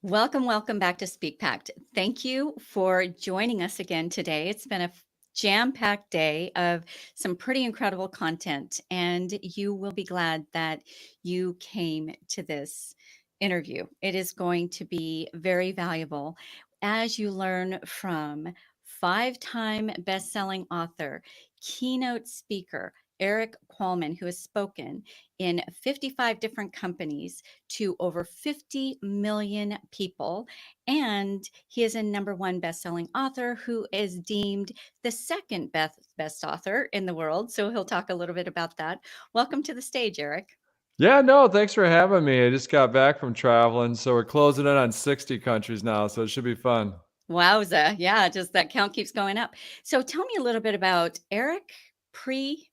Welcome back to Speak Packed. Thank you for joining us again today. It's been a jam-packed day of some pretty incredible content, and you will be glad that you came to this interview. It is going to be very valuable as you learn from five-time best-selling author, keynote speaker, Eric Qualman, who has spoken in 55 different companies to over 50 million people. And he is a number one best-selling author who is deemed the second best author in the world. So he'll talk a little bit about that. Welcome to the stage, Eric. Yeah, no, thanks for having me. I just got back from traveling, so we're closing in on 60 countries now, so it should be fun. Wowza. Yeah, just that count keeps going up. So tell me a little bit about Eric pre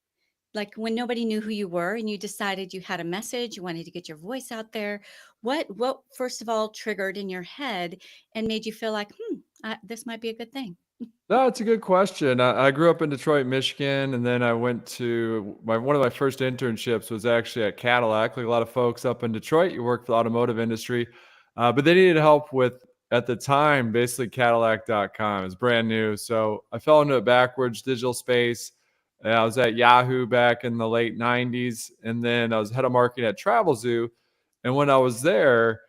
like when nobody knew who you were and you decided you had a message, you wanted to get your voice out there. What first of all triggered in your head and made you feel like, this might be a good thing? No, it's a good question. I grew up in Detroit, Michigan, and then I went to one of my first internships was actually at Cadillac. Like a lot of folks up in Detroit, you work for the automotive industry, but they needed help with at the time basically Cadillac.com. It's brand new, so I fell into a backwards digital space. I was at Yahoo back in the late '90s, and then I was head of marketing at Travelzoo. And when I was there,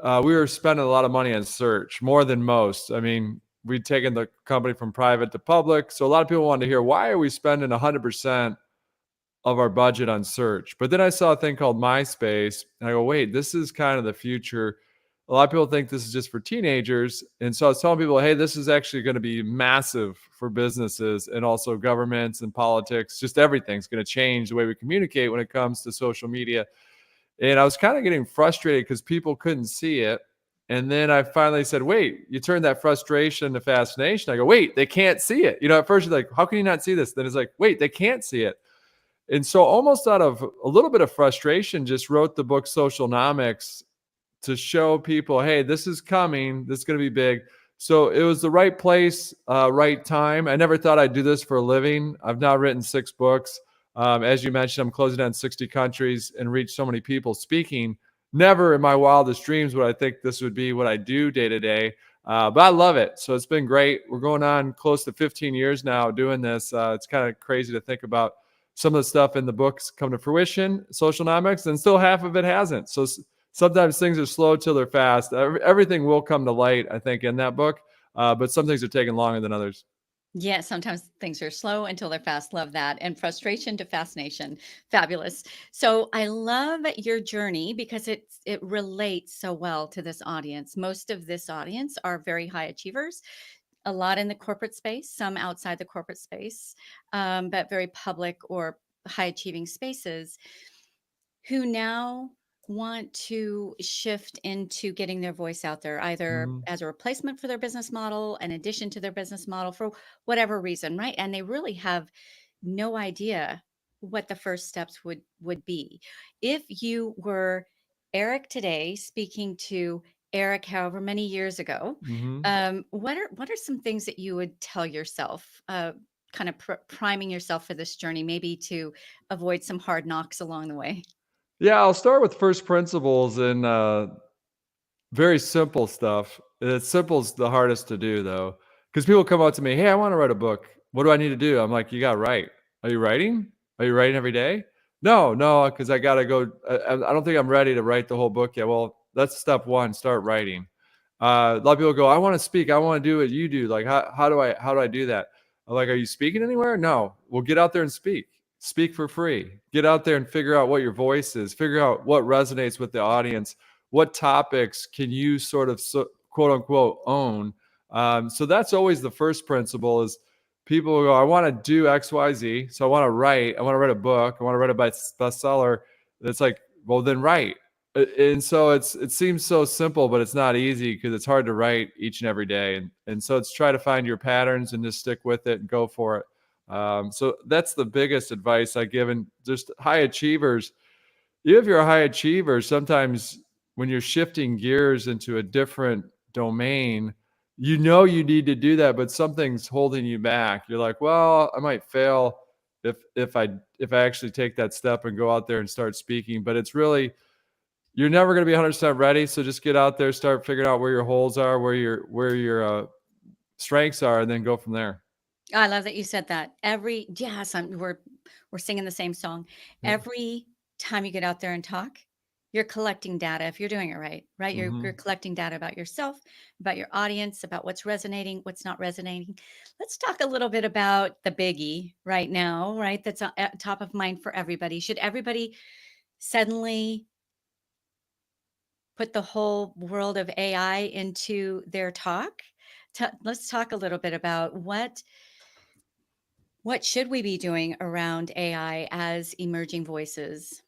we were spending a lot of money on search, more than most. I mean, we'd taken the company from private to public. So a lot of people wanted to hear, why are we spending 100% of our budget on search? But then I saw a thing called MySpace, and I go, wait, this is kind of the future. A lot of people think this is just for teenagers. And so I was telling people, hey, this is actually going to be massive for businesses and also governments and politics. Just everything's going to change the way we communicate when it comes to social media. And I was kind of getting frustrated because people couldn't see it. And then I finally said, wait, you turned that frustration to fascination. I go, wait, they can't see it. At first you're like, how can you not see this? Then it's like, wait, they can't see it. And so almost out of a little bit of frustration, just wrote the book Socialnomics to show people, hey, this is coming. This is going to be big. So it was the right place, right time. I never thought I'd do this for a living. I've now written 6 books. As you mentioned, I'm closing down 60 countries and reach so many people speaking. Never in my wildest dreams would I think this would be what I do day to day. But I love it. So it's been great. We're going on close to 15 years now doing this. It's kind of crazy to think about some of the stuff in the books come to fruition, Socialnomics, and still half of it hasn't. So sometimes things are slow till they're fast. Everything will come to light, I think, in that book. But some things are taking longer than others. Yeah, sometimes things are slow until they're fast. Love that. And frustration to fascination. Fabulous. So I love your journey because it relates so well to this audience. Most of this audience are very high achievers, a lot in the corporate space, some outside the corporate space, but very public or high achieving spaces who now want to shift into getting their voice out there, either Mhm. as a replacement for their business model, in addition to their business model, for whatever reason, right? And they really have no idea what the first steps would be. If you were Eric today speaking to Eric however many years ago, Mhm. what are some things that you would tell yourself, kind of priming yourself for this journey, maybe to avoid some hard knocks along the way? Yeah, I'll start with first principles and very simple stuff. It's simple is the hardest to do though, because people come up to me, "Hey, I want to write a book. What do I need to do?" I'm like, "You got to write. Are you writing? Are you writing every day?" No, no, because I got to go. I don't think I'm ready to write the whole book yet. Well, that's step one. Start writing. A lot of people go, "I want to speak. I want to do what you do. Like, how do I do that?" I'm like, "Are you speaking anywhere?" No. Well, get out there and speak. Speak for free. Get out there and figure out what your voice is. Figure out what resonates with the audience. What topics can you sort of quote unquote own? So that's always the first principle is people will go, I want to do X, Y, Z. So I want to write a book. I want to write a bestseller. It's like, well, then write. And so it seems so simple, but it's not easy because it's hard to write each and every day. And so it's try to find your patterns and just stick with it and go for it. So that's the biggest advice I give. And just high achievers, if you're a high achiever, sometimes when you're shifting gears into a different domain, you need to do that, but something's holding you back. You're like, well, I might fail if I actually take that step and go out there and start speaking. But it's really you're never going to be 100% ready. So just get out there, start figuring out where your holes are, where your strengths are, and then go from there. I love that you said that. Yes, we're singing the same song. Yeah. Every time you get out there and talk, you're collecting data if you're doing it right, right? You're collecting data about yourself, about your audience, about what's resonating, what's not resonating. Let's talk a little bit about the biggie right now, right? That's at top of mind for everybody. Should everybody suddenly put the whole world of AI into their talk? Let's talk a little bit about what should we be doing around AI as emerging voices?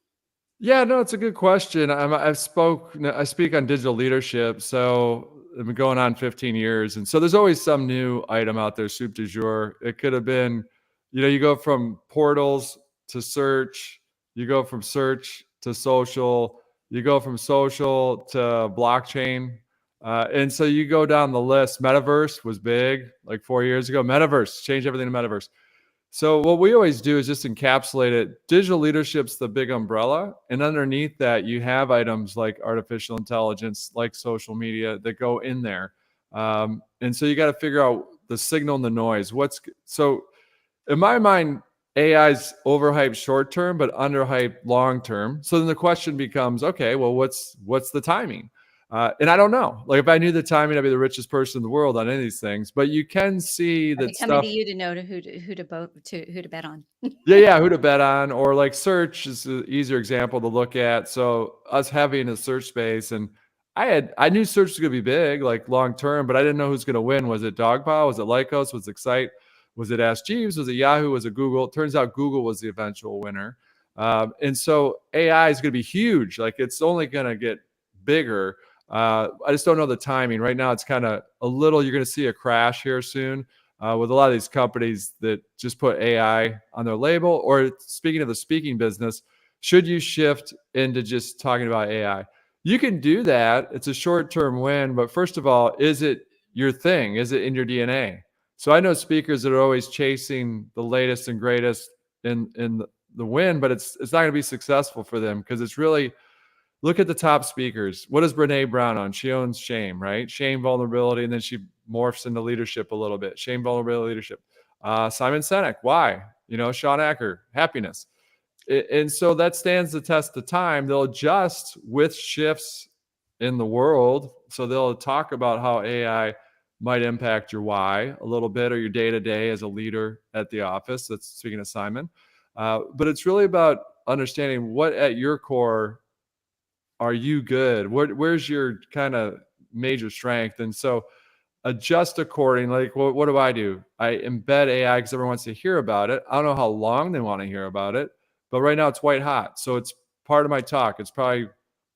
Yeah, no, it's a good question. I speak on digital leadership, so I've been going on 15 years, and so there's always some new item out there, soup du jour. It could have been, you go from portals to search, you go from search to social, you go from social to blockchain, and so you go down the list. Metaverse was big, like 4 years ago. Metaverse changed everything to metaverse. So what we always do is just encapsulate it. Digital leadership's the big umbrella, and underneath that you have items like artificial intelligence, like social media that go in there. And so you got to figure out the signal and the noise. So in my mind, AI's overhyped short term, but underhyped long term. So then the question becomes, okay, well, what's the timing? And I don't know. Like if I knew the timing, I'd be the richest person in the world on any of these things. But you can see I'll that be coming stuff. to you to know who to bet on. Yeah, who to bet on, or like search is an easier example to look at. So us having a search space, and I knew search was going to be big, like long term, but I didn't know who's going to win. Was it Dogpile? Was it Lycos? Was it Excite? Was it Ask Jeeves? Was it Yahoo? Was it Google? It turns out Google was the eventual winner. And so AI is going to be huge. Like it's only going to get bigger. I just don't know the timing. Right now, it's kind of a little. You're going to see a crash here soon. With a lot of these companies that just put AI on their label. Or speaking of the speaking business, should you shift into just talking about AI? You can do that. It's a short-term win, but first of all, is it your thing? Is it in your DNA? So I know speakers that are always chasing the latest and greatest in the win, but it's not going to be successful for them because it's really. Look at the top speakers. What is Brene Brown on? She owns shame, right? Shame, vulnerability, and then she morphs into leadership a little bit. Shame, vulnerability, leadership. Simon Sinek, why? Sean Acker, happiness. And so that stands the test of time. They'll adjust with shifts in the world. So they'll talk about how AI might impact your why a little bit, or your day-to-day as a leader at the office. That's speaking of Simon. But it's really about understanding what at your core are you good? Where's your kind of major strength? And so adjust accordingly. Like, what do? I embed AI because everyone wants to hear about it. I don't know how long they want to hear about it, but right now it's white hot. So it's part of my talk. It's probably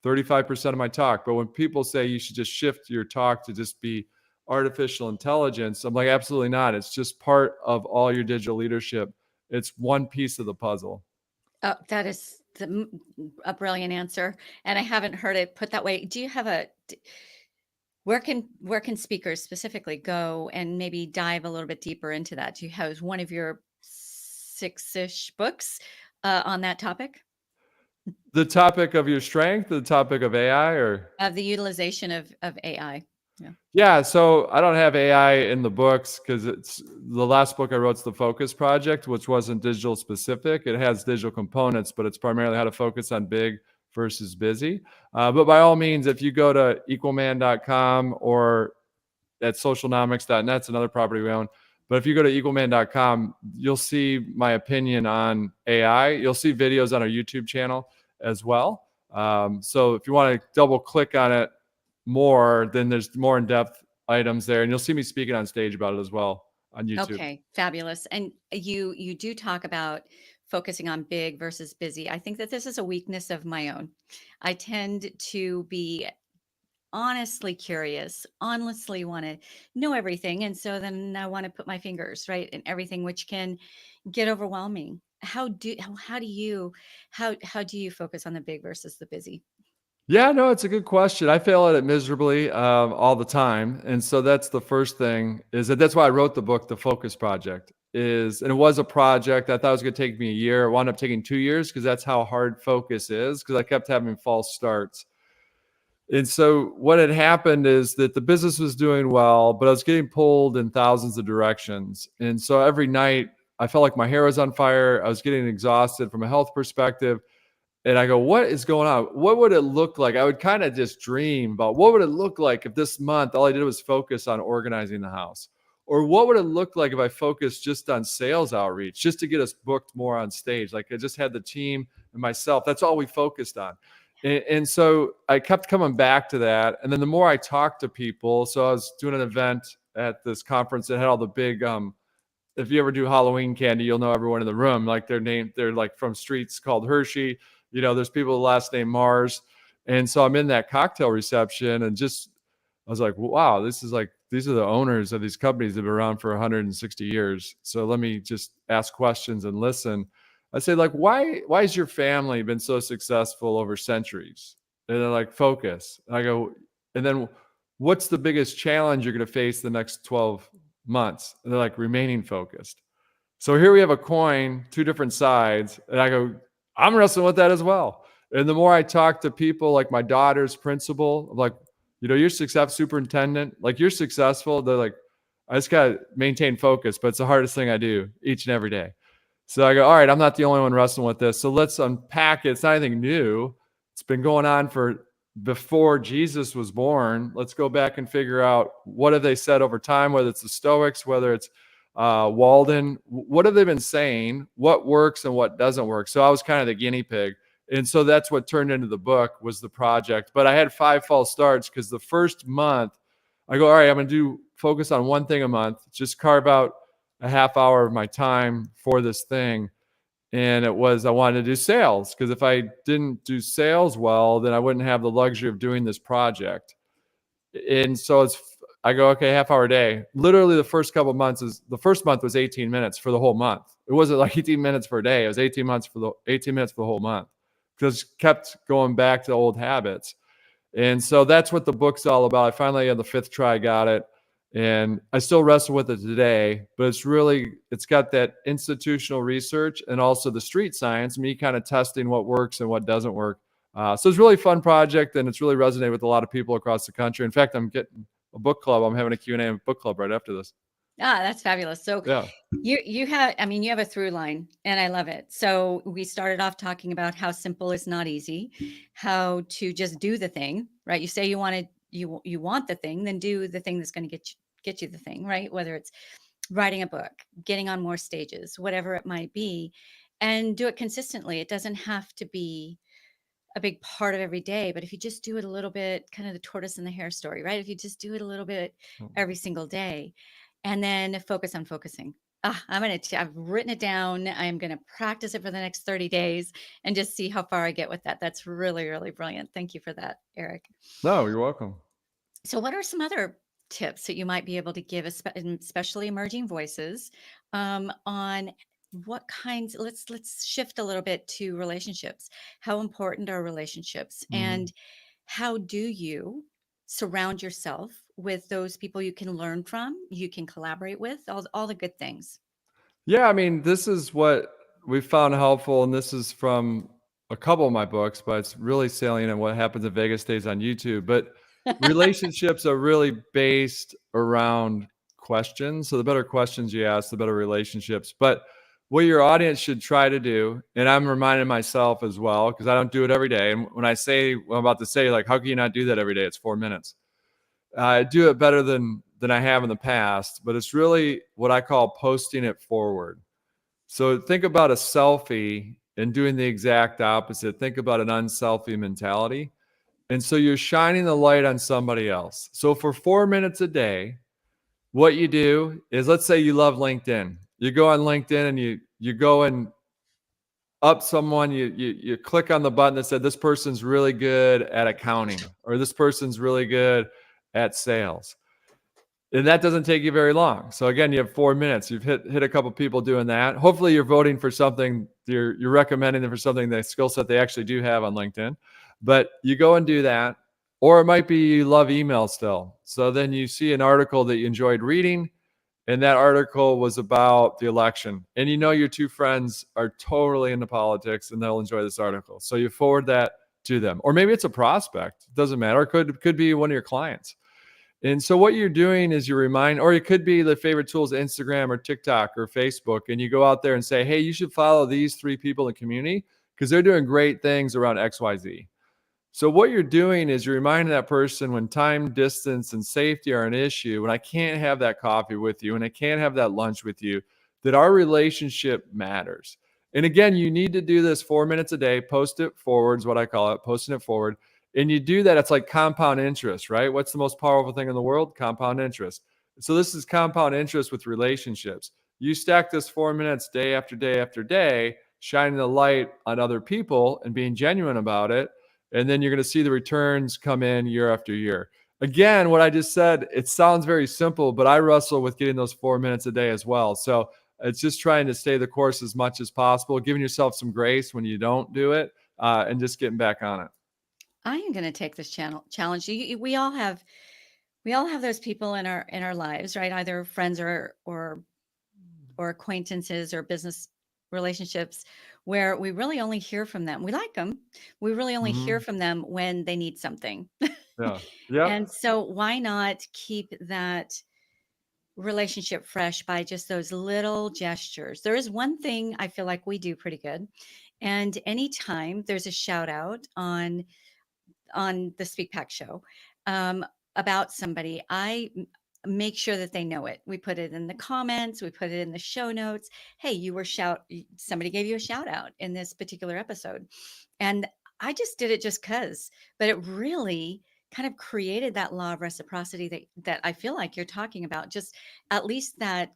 35% of my talk. But when people say you should just shift your talk to just be artificial intelligence, I'm like, absolutely not. It's just part of all your digital leadership. It's one piece of the puzzle. Oh, that is a brilliant answer, and I haven't heard it put that way. Do you have where can speakers specifically go and maybe dive a little bit deeper into that? Do you have one of your 6-ish books on that topic The topic of your strength, the topic of AI, or of the utilization of AI? Yeah. yeah. So I don't have AI in the books because it's the last book I wrote is the Focus Project, which wasn't digital specific. It has digital components, but it's primarily how to focus on big versus busy. But by all means, if you go to equalman.com or at socialnomics.net, it's another property we own. But if you go to equalman.com, you'll see my opinion on AI. You'll see videos on our YouTube channel as well. So if you want to double click on it more, then there's more in-depth items there. And you'll see me speaking on stage about it as well on YouTube. Okay, fabulous. And you do talk about focusing on big versus busy. I think that this is a weakness of my own. I tend to be honestly curious, honestly want to know everything. And so then I want to put my fingers right in everything, which can get overwhelming. How do you focus on the big versus the busy? Yeah, no, it's a good question. I fail at it miserably all the time. And so that's the first thing is that's why I wrote the book, The Focus Project and it was a project I thought it was going to take me a year. It wound up taking 2 years because that's how hard focus is, because I kept having false starts. And so what had happened is that the business was doing well, but I was getting pulled in thousands of directions. And so every night I felt like my hair was on fire. I was getting exhausted from a health perspective. And I go, what is going on? What would it look like? I would kind of just dream about what would it look like if this month all I did was focus on organizing the house? Or what would it look like if I focused just on sales outreach, just to get us booked more on stage? Like I just had the team and myself. That's all we focused on. And so I kept coming back to that. And then the more I talked to people, so I was doing an event at this conference that had all the big if you ever do Halloween candy, you'll know everyone in the room. Like they're like from streets called Hershey. There's people with the last name Mars. And so I'm in that cocktail reception and I was like, wow, these are the owners of these companies that have been around for 160 years. So let me just ask questions and listen. I say, like, why has your family been so successful over centuries? And they're like, focus. And I go, and then what's the biggest challenge you're going to face the next 12 months? And they're like, remaining focused. So here we have a coin, two different sides. And I go, I'm wrestling with that as well. And the more I talk to people like my daughter's principal, I'm like, you're superintendent, like you're successful. They're like, I just got to maintain focus, but it's the hardest thing I do each and every day. So I go, all right, I'm not the only one wrestling with this. So let's unpack it. It's not anything new. It's been going on for before Jesus was born. Let's go back and figure out what have they said over time, whether it's the Stoics, whether it's Walden, what have they been saying, what works and what doesn't work. So I was kind of the guinea pig. And so that's what turned into the book was the project. But I had 5 false starts because the first month I go, all right, I'm going to focus on one thing a month, just carve out a half hour of my time for this thing. And I wanted to do sales because if I didn't do sales well, then I wouldn't have the luxury of doing this project. And so I go, okay, half hour a day. Literally the first month was 18 minutes for the whole month. It wasn't like 18 minutes per day. It was 18 minutes for the whole month because kept going back to old habits. And so that's what the book's all about. I finally on the 5th try got it. And I still wrestle with it today, but it's got that institutional research and also the street science, me kind of testing what works and what doesn't work. So it's a really fun project and it's really resonated with a lot of people across the country. In fact, I'm getting a book club. I'm having a Q&A book club right after this. That's fabulous. So Yeah. you have a through line and I love it. So we started off talking about how simple is not easy, how to just do the thing, right? You say you want the thing, then do the thing that's going to get you the thing, right? Whether it's writing a book, getting on more stages, whatever it might be, and do it consistently. It doesn't have to be a big part of every day, but if you just do it a little bit, kind of the tortoise and the hare story, right? If you just do it a little bit every single day and then focus on focusing. I've written it down. I'm going to practice it for the next 30 days and just see how far I get with that. That's really, really brilliant. Thank you for that, Eric. No, you're welcome. So what are some other tips that you might be able to give, especially emerging voices, on what kinds, let's shift a little bit to relationships. How important are relationships? And how do you surround yourself with those people you can learn from, you can collaborate with, all the good things? Yeah, I mean, this is what we found helpful, and this is from a couple of my books, but it's really salient in what happens in Vegas stays on YouTube. But relationships are really based around questions. So the better questions you ask, the better relationships. But what your audience should try to do, and I'm reminding myself as well, because I don't do it every day. And when I say what I'm about to say, like, how can you not do that every day? It's 4 minutes. I do it better than I have in the past, but it's really what I call posting it forward. So think about a selfie and doing the exact opposite. Think about an unselfie mentality. And so you're shining the light on somebody else. So for 4 minutes a day, what you do is, let's say you love LinkedIn. You go on LinkedIn and you go and up someone, you click on the button that said this person's really good at accounting or this person's really good at sales. And that doesn't take you very long. So again, you have 4 minutes. You've hit a couple people doing that. Hopefully you're voting for something, you're recommending them for something, the skill set they actually do have on LinkedIn. But you go and do that. Or it might be you love email still. So then you see an article that you enjoyed reading, and that article was about the election. And you know your two friends are totally into politics and they'll enjoy this article. So you forward that to them. Or maybe it's a prospect. It doesn't matter. It could be one of your clients. And so what you're doing is you remind, or it could be the favorite tools, Instagram or TikTok or Facebook, and you go out there and say, hey, you should follow these 3 people in the community because they're doing great things around XYZ. So what you're doing is you're reminding that person when time, distance, and safety are an issue, when I can't have that coffee with you and I can't have that lunch with you, that our relationship matters. And again, you need to do this 4 minutes a day, post it forward is what I call it, posting it forward. And you do that, it's like compound interest, right? What's the most powerful thing in the world? Compound interest. So this is compound interest with relationships. You stack this 4 minutes day after day after day, shining the light on other people and being genuine about it. And then you're going to see the returns come in year after year. Again, what I just said, it sounds very simple, but I wrestle with getting those 4 minutes a day as well. So it's just trying to stay the course as much as possible, giving yourself some grace when you don't do it, and just getting back on it. I am going to take this challenge. We all have those people in our lives, right? Either friends or acquaintances or business relationships where we really only hear from them. We like them. We really only hear from them when they need something. Yeah. Yep. And so why not keep that relationship fresh by just those little gestures? There is one thing I feel like we do pretty good. And anytime there's a shout out on the Speak Pack show about somebody, I make sure that they know it. We put it in the comments, we put it in the show notes. Hey, somebody gave you a shout out in this particular episode. And I just did it just because, but it really kind of created that law of reciprocity that I feel like you're talking about, just at least that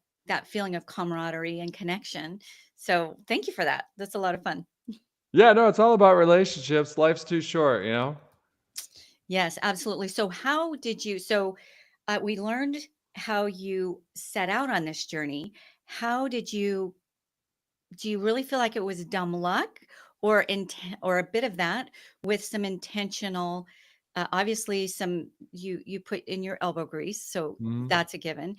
feeling of camaraderie and connection. So thank you for that. That's a lot of fun. Yeah, no, it's all about relationships. Life's too short, you know? Yes, absolutely. We learned how you set out on this journey. How did you, do you really feel like it was dumb luck or a bit of that with some intentional, obviously you put in your elbow grease, so Mhm. that's a given.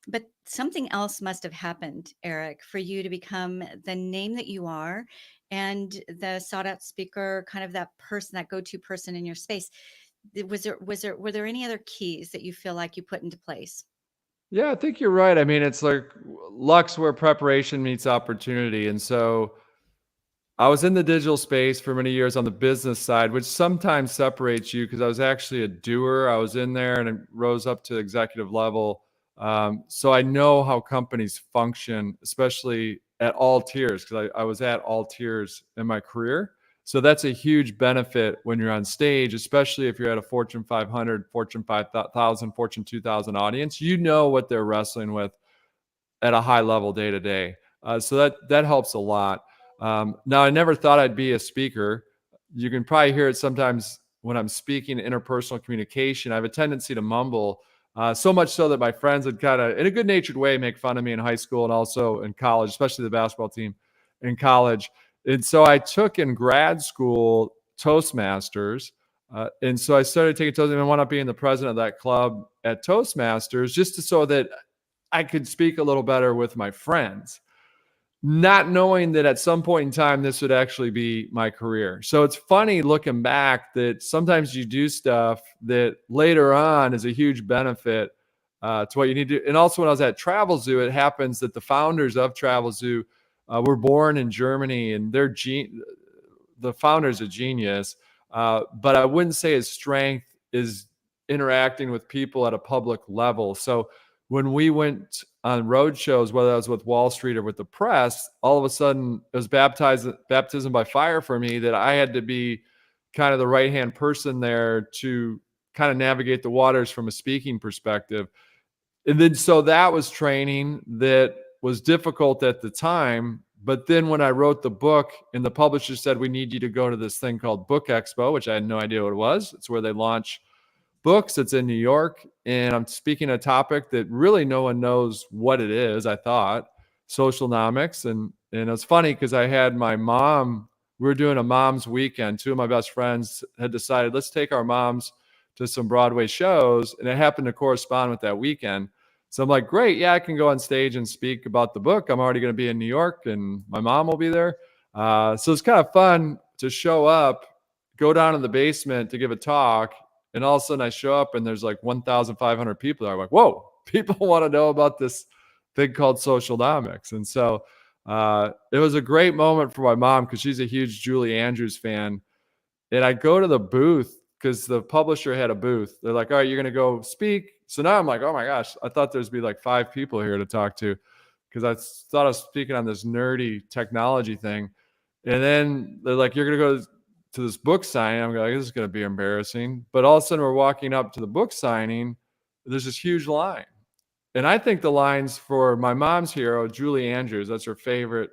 But something else must have happened, Eric, for you to become the name that you are and the sought out speaker, kind of that person, that go-to person in your space. Were there any other keys that you feel like you put into place? Yeah, I think you're right. I mean, it's like luck's where preparation meets opportunity. And so I was in the digital space for many years on the business side, which sometimes separates you because I was actually a doer. I was in there and I rose up to executive level. So I know how companies function, especially at all tiers, because I was at all tiers in my career. So that's a huge benefit when you're on stage, especially if you're at a Fortune 500, Fortune 5,000, Fortune 2,000 audience. You know what they're wrestling with at a high level day to day. So that helps a lot. Now, I never thought I'd be a speaker. You can probably hear it sometimes when I'm speaking interpersonal communication. I have a tendency to mumble, so much so that my friends would kind of, in a good natured way, make fun of me in high school and also in college, especially the basketball team in college. And so I took in grad school Toastmasters. And so I started taking Toastmasters and I wound up being the president of that club at Toastmasters so that I could speak a little better with my friends, not knowing that at some point in time, this would actually be my career. So it's funny looking back that sometimes you do stuff that later on is a huge benefit to what you need to do. And also when I was at Travel Zoo, it happens that the founders of Travel Zoo were born in Germany and the founder's a genius. But I wouldn't say his strength is interacting with people at a public level. So when we went on road shows, whether I was with Wall Street or with the press, all of a sudden it was baptism by fire for me that I had to be kind of the right-hand person there to kind of navigate the waters from a speaking perspective. And then so that was training that was difficult at the time. But then when I wrote the book and the publisher said, we need you to go to this thing called Book Expo, which I had no idea what it was. It's where they launch books. It's in New York. And I'm speaking a topic that really no one knows what it is, I thought, socialnomics. And it was funny because I had my mom, we were doing a mom's weekend. Two of my best friends had decided, let's take our moms to some Broadway shows. And it happened to correspond with that weekend. So I'm like, great. Yeah, I can go on stage and speak about the book. I'm already going to be in New York and my mom will be there. So it's kind of fun to show up, go down in the basement to give a talk, and all of a sudden I show up and there's like 1,500 people there. I'm like, whoa, people want to know about this thing called socialnomics. And so it was a great moment for my mom because she's a huge Julie Andrews fan. And I go to the booth because the publisher had a booth. They're like, all right, you're going to go speak. So now I'm like, oh my gosh, I thought there's be like 5 people here to talk to because I thought I was speaking on this nerdy technology thing. And then they're like, you're going to go to this book signing. I'm like, this is going to be embarrassing. But all of a sudden we're walking up to the book signing. There's this huge line. And I think the lines for my mom's hero, Julie Andrews, that's her favorite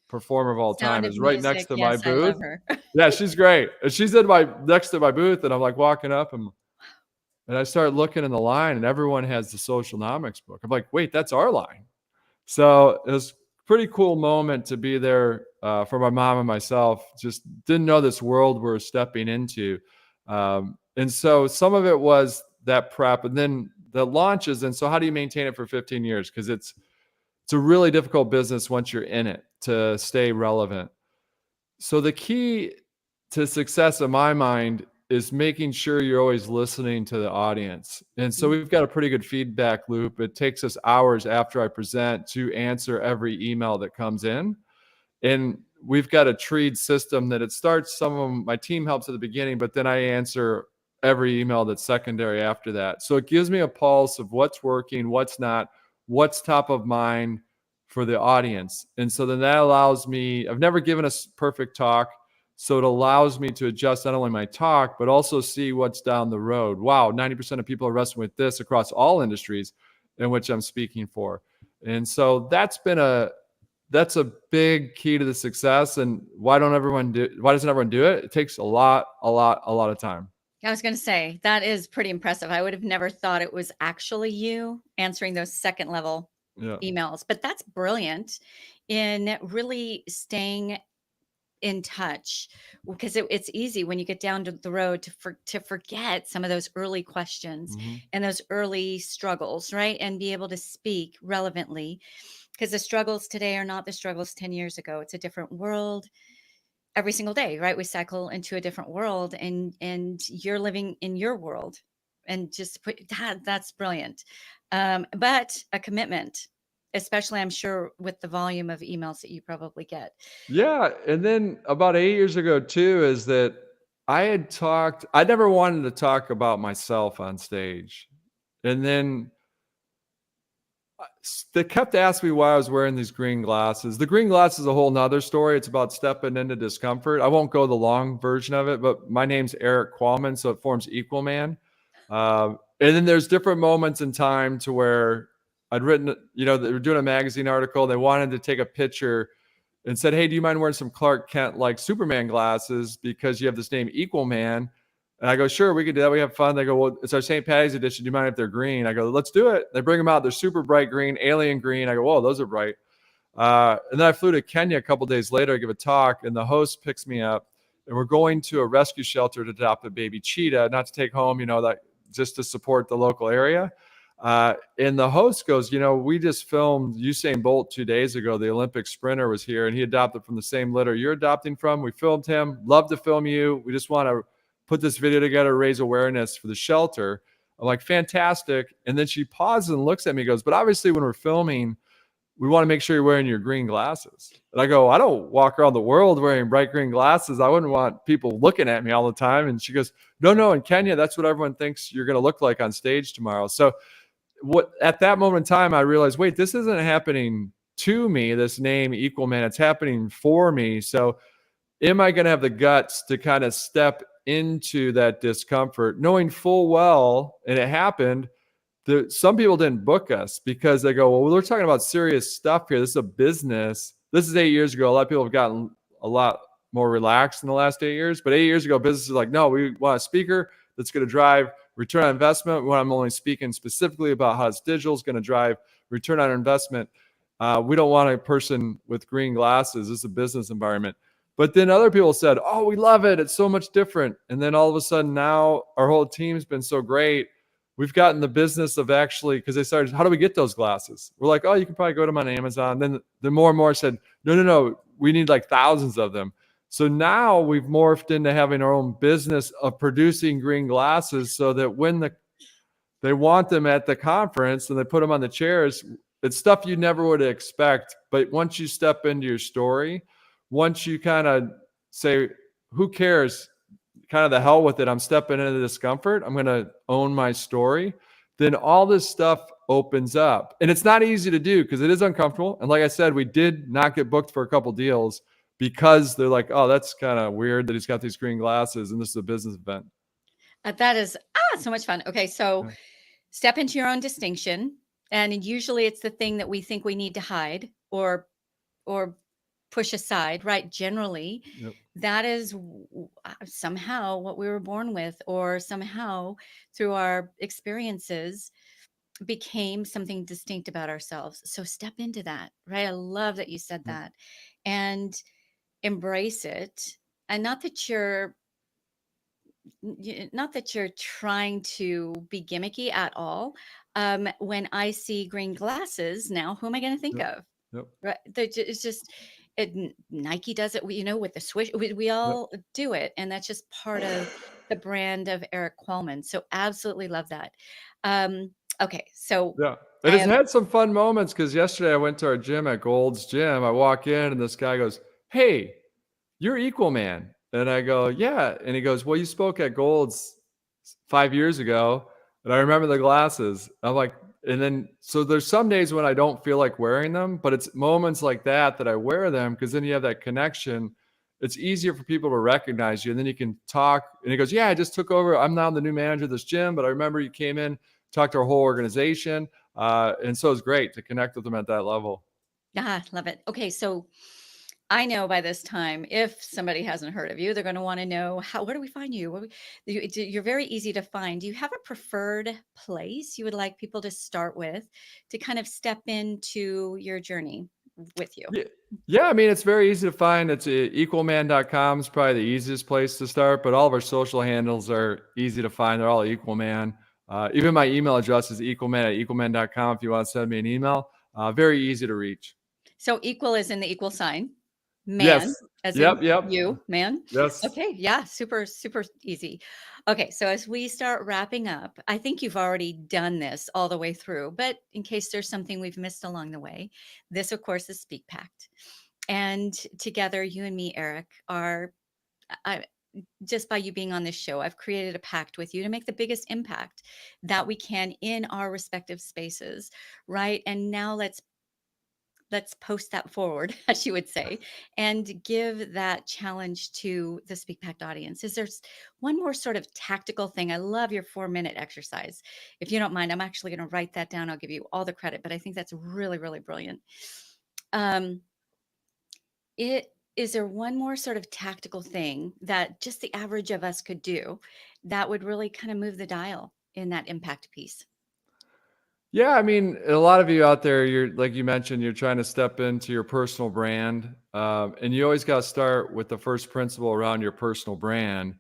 performer of all time, Sound of is right Music. next to my Yes, I love booth. her. Yeah, she's great. And she's in next to my booth, and I'm like walking up and I start looking in the line, and everyone has the socialnomics book. I'm like, wait, that's our line. So it was a pretty cool moment to be there for my mom and myself. Just didn't know this world we're stepping into. And so some of it was that prep, and then the launches. And so how do you maintain it for 15 years? Because it's a really difficult business once you're in it to stay relevant. So the key to success in my mind is making sure you're always listening to the audience. And so we've got a pretty good feedback loop. It takes us hours after I present to answer every email that comes in. And we've got a treed system that it starts, some of them, my team helps at the beginning, but then I answer every email that's secondary after that. So it gives me a pulse of what's working, what's not, what's top of mind for the audience. And so then that allows me, I've never given a perfect talk. So it allows me to adjust not only my talk, but also see what's down the road. Wow, 90% of people are wrestling with this across all industries in which I'm speaking for. And so that's a big key to the success. And why doesn't everyone do it? It takes a lot of time. I was going to say, that is pretty impressive. I would have never thought it was actually you answering those second level emails, but that's brilliant in really staying in touch, because it's easy when you get down to the road to forget some of those early questions and those early struggles, right? And be able to speak relevantly, because the struggles today are not the struggles 10 years ago. It's a different world every single day, right? We cycle into a different world, and you're living in your world, and just put that's brilliant. But a commitment, especially I'm sure with the volume of emails that you probably get. Yeah. And then about 8 years ago too, is that I never wanted to talk about myself on stage. And then they kept asking me why I was wearing these green glasses. The green glasses is a whole nother story. It's about stepping into discomfort. I won't go the long version of it, but my name's Eric Antoniette, so it forms Equalman. And then there's different moments in time to where I'd written, they were doing a magazine article. They wanted to take a picture and said, hey, do you mind wearing some Clark Kent like Superman glasses because you have this name Equalman? And I go, sure, we could do that. We have fun. They go, well, it's our St. Patty's edition. Do you mind if they're green? I go, let's do it. They bring them out. They're super bright green, alien green. I go, whoa, those are bright. And then I flew to Kenya a couple days later to give a talk, and the host picks me up, and we're going to a rescue shelter to adopt a baby cheetah, not to take home, that just to support the local area. And the host goes, we just filmed Usain Bolt 2 days ago. The Olympic sprinter was here, and he adopted from the same litter you're adopting from. We filmed him. Love to film you. We just want to put this video together, raise awareness for the shelter. I'm like, fantastic. And then she pauses and looks at me and goes, but obviously when we're filming, we want to make sure you're wearing your green glasses. And I go, I don't walk around the world wearing bright green glasses. I wouldn't want people looking at me all the time. And she goes, no, in Kenya, that's what everyone thinks you're going to look like on stage tomorrow. So at that moment in time, I realized, wait, this isn't happening to me, this name Equalman, it's happening for me. So am I going to have the guts to kind of step into that discomfort, knowing full well, and it happened, that some people didn't book us because they go, well, we're talking about serious stuff here. This is a business. This is 8 years ago. A lot of people have gotten a lot more relaxed in the last 8 years. But 8 years ago, businesses are like, no, we want a speaker that's going to drive return on investment. When I'm only speaking specifically about how it's digital is going to drive return on investment. We don't want a person with green glasses. This is a business environment. But then other people said, oh, we love it. It's so much different. And then all of a sudden now our whole team's been so great. We've gotten the business of actually, because they started, how do we get those glasses? We're like, oh, you can probably go to them on Amazon. Then the more and more said, no, we need like thousands of them. So now we've morphed into having our own business of producing green glasses so that when they want them at the conference and they put them on the chairs, it's stuff you never would expect. But once you step into your story, once you kind of say, who cares? Kind of the hell with it. I'm stepping into discomfort. I'm going to own my story. Then all this stuff opens up. And it's not easy to do because it is uncomfortable. And like I said, we did not get booked for a couple deals because they're like, oh, that's kind of weird that he's got these green glasses and this is a business event. That is so much fun. Okay, so step into your own distinction, and usually it's the thing that we think we need to hide or push aside, right? Generally, Yep. that is somehow what we were born with, or somehow through our experiences became something distinct about ourselves. So step into that, right? I love that you said Yep. that, and embrace it. And not that you're trying to be gimmicky at all. When I see green glasses now, who am I going to think Yep. of? Yep. Right? It's just Nike does it. With the swish, we Yep. all do it, and that's just part of the brand of Eric Qualman. So absolutely love that. Okay, so Yeah. I And it's have had some fun moments because yesterday I went to our gym at Gold's Gym. I walk in and this guy goes, "Hey, you're Equalman." And I go, "Yeah." And he goes, "Well, you spoke at Gold's 5 years ago, and I remember the glasses." I'm like, and then so there's some days when I don't feel like wearing them, but it's moments like that that I wear them because then you have that connection. It's easier for people to recognize you, and then you can talk. And he goes, "Yeah, I just took over. I'm now the new manager of this gym, but I remember you came in, talked to our whole organization, and so it's great to connect with them at that level." love it. Okay, so I know by this time, if somebody hasn't heard of you, they're going to want to know where do we find you? You're very easy to find. Do you have a preferred place you would like people to start with to kind of step into your journey with you? Yeah, yeah. I mean, it's very easy to find. It's equalman.com is probably the easiest place to start, but all of our social handles are easy to find. They're all Equalman. Even my email address is equalman@equalman.com if you want to send me an email. Very easy to reach. So equal is in the equal sign, man, Yes. as in Yep. Yep. you, man. Yes. Okay, yeah, super, super easy. Okay, so as we start wrapping up, I think you've already done this all the way through, but in case there's something we've missed along the way, this, of course, is Speak Pact. And together, you and me, Eric, are I, just by you being on this show, I've created a pact with you to make the biggest impact that we can in our respective spaces, right? And now let's post that forward, as you would say, and give that challenge to the Speak Pact audience. Is there one more sort of tactical thing? I love your 4-minute exercise. If you don't mind, I'm actually going to write that down. I'll give you all the credit, but I think that's really, really brilliant. Um, it is there one more sort of tactical thing that just the average of us could do that would really kind of move the dial in that impact piece? Yeah, I mean, a lot of you out there, you're like you mentioned, you're trying to step into your personal brand, and you always got to start with the first principle around your personal brand.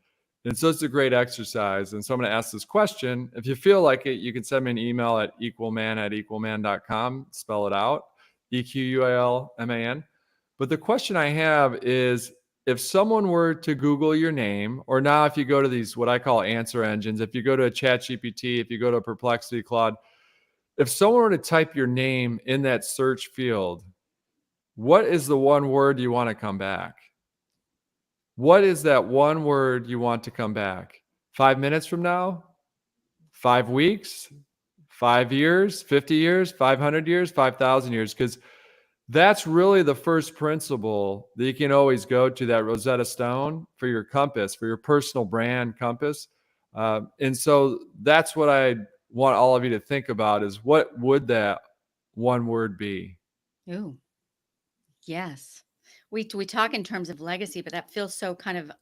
And so it's a great exercise. And so I'm going to ask this question. If you feel like it, you can send me an email at equalman@equalman.com. Spell it out, EQUALMAN. But the question I have is, if someone were to Google your name, or now if you go to these what I call answer engines, if you go to a ChatGPT, if you go to a Perplexity, Claude, if someone were to type your name in that search field, what is the one word you want to come back? What is that one word you want to come back? 5 minutes from now? 5 weeks? 5 years? 50 years? 500 years? 5,000 years? Because that's really the first principle that you can always go to, that Rosetta Stone for your compass, for your personal brand compass. And so that's what I want all of you to think about is, what would that one word be? Ooh, yes. We talk in terms of legacy, but that feels so kind of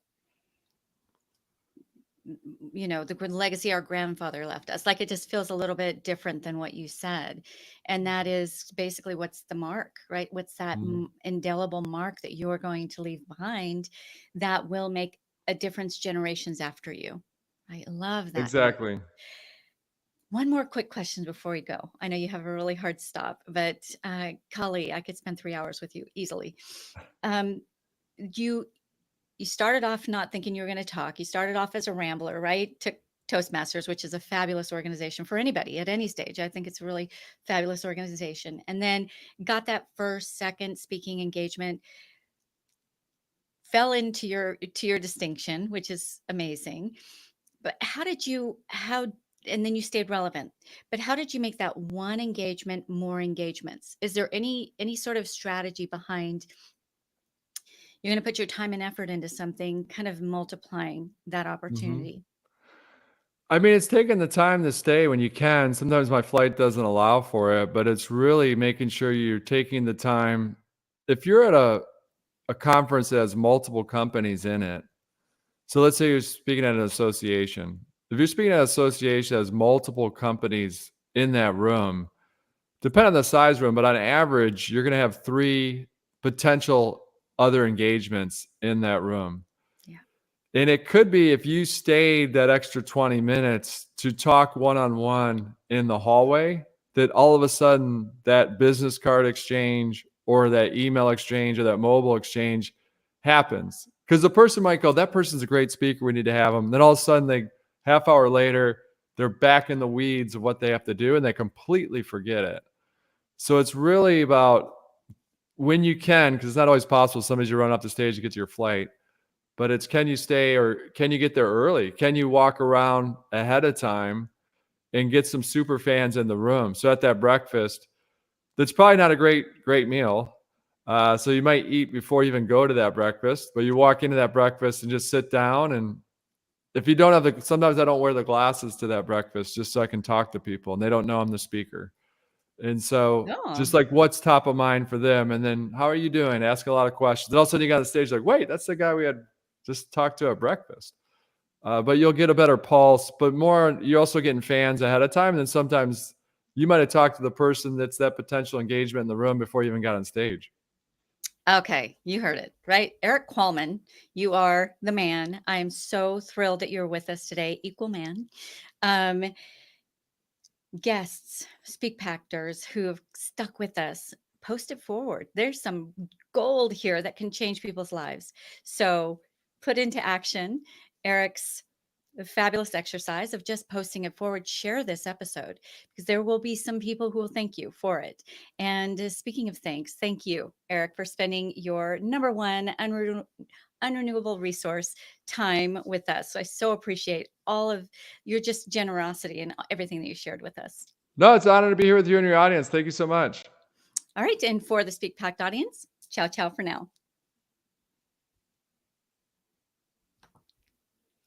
the legacy our grandfather left us. Like, it just feels a little bit different than what you said. And that is basically what's the mark, right? What's that Mhm. indelible mark that you're going to leave behind that will make a difference generations after you? I love that image. Exactly. One more quick question before we go. I know you have a really hard stop, but Kali, I could spend 3 hours with you easily. Um, you you started off not thinking you were going to talk. You started off as a rambler, right? Took Toastmasters, which is a fabulous organization for anybody at any stage. I think it's a really fabulous organization. And then got that first, second speaking engagement, fell into your distinction, which is amazing. But how and then you stayed relevant. But how did you make that one engagement more engagements? Is there any sort of strategy behind you're going to put your time and effort into something, kind of multiplying that Mhm. opportunity? I mean, it's taking the time to stay when you can. Sometimes my flight doesn't allow for it, but it's really making sure you're taking the time. If you're at a conference that has multiple companies in it, so let's say you're speaking at an association. If you're speaking at an association that has multiple companies in that room, depending on the size room, but on average, you're going to have 3 potential other engagements in that room. Yeah. And it could be if you stayed that extra 20 minutes to talk one-on-one in the hallway, that all of a sudden that business card exchange or that email exchange or that mobile exchange happens. Because the person might go, that person's a great speaker, we need to have them. Then all of a sudden, they half hour later, they're back in the weeds of what they have to do and they completely forget it. So it's really about when you can, because it's not always possible. Sometimes you run off the stage to get to your flight, but it's can you stay or can you get there early? Can you walk around ahead of time and get some super fans in the room? So at that breakfast, that's probably not a great meal. So you might eat before you even go to that breakfast, but you walk into that breakfast and just sit down. And if you don't have sometimes I don't wear the glasses to that breakfast just so I can talk to people and they don't know I'm the speaker. And so Oh, just like what's top of mind for them. And then how are you doing? Ask a lot of questions. And all of a sudden you got on the stage like, wait, that's the guy we had just talked to at breakfast. But you'll get a better pulse, but more, you're also getting fans ahead of time. And then sometimes you might have talked to the person that's that potential engagement in the room before you even got on stage. okay. You heard it, right? Eric Qualman, you are the man. I am so thrilled that you're with us today. Equal man. Um, Guests, speak pactors who have stuck with us, post it forward. There's some gold here that can change people's lives. So put into action Eric's fabulous exercise of just posting it forward. Share this episode because there will be some people who will thank you for it. And speaking of thanks, thank you, Eric, for spending your number one unrenewable resource time with us. So I so appreciate all of your just generosity and everything that you shared with us. No, it's an honor to be here with you and your audience. Thank you so much. All right. And for the Speak Packed audience, ciao, ciao for now.